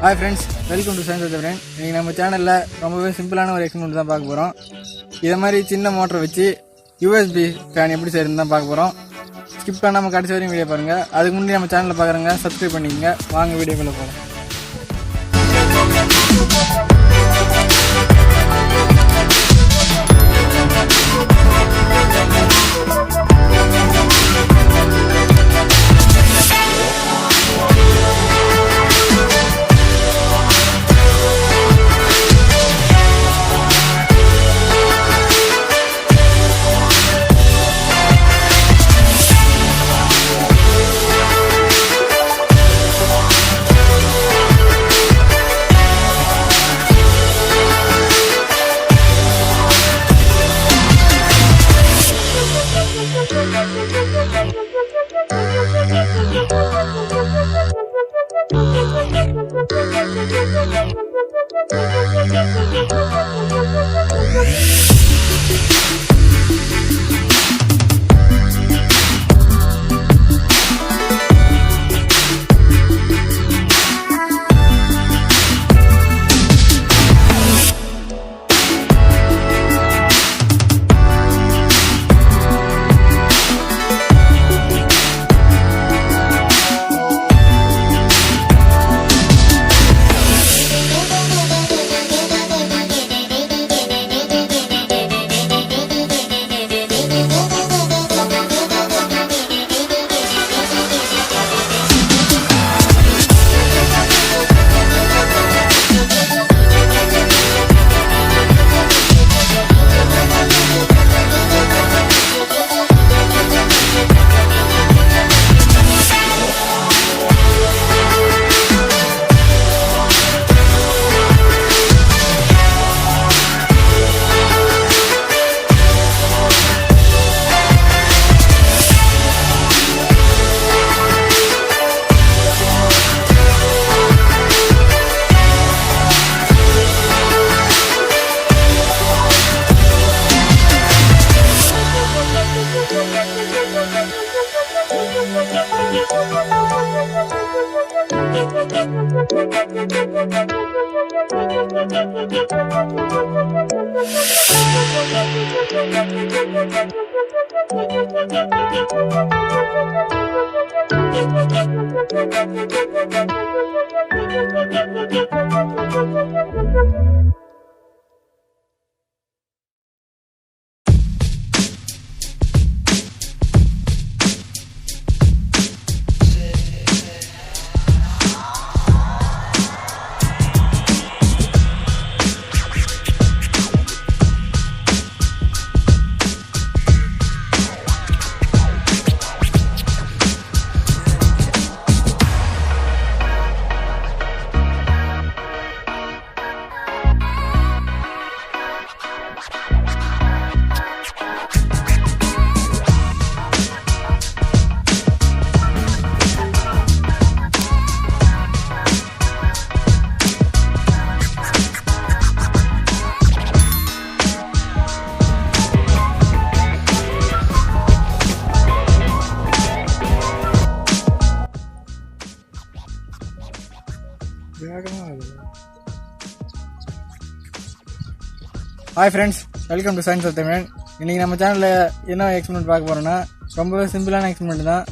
Hi friends, welcome to Science of the Brain. இன்னைக்கு நம்ம சேனல்ல ரொம்பவே சிம்பிளான ஒரு எக்ஸ்பெரிமெண்ட் தான் பார்க்க போறோம். இத மாதிரி சின்ன மோட்டர் வச்சு USB ஃபேன் எப்படி செய்யறதுன்னு தான் பார்க்க போறோம். ஸ்கிப் பண்ணாம கடைசி வரையும் வீடியோ பாருங்க. அதுக்கு முன்னாடி நம்ம சேனலை பார்க்கறவங்க சப்ஸ்கிரைப் பண்ணிக்கங்க. வாங்க வீடியோக்குள்ள போலாம். Hi friends, welcome to Science of the Brain. இன்னைக்கு நம்ம சேனல்ல என்ன எக்ஸ்பெரிமெண்ட் பார்க்க போறோம்னா ரொம்பவே சிம்பிளான எக்ஸ்பெரிமெண்ட் தான்.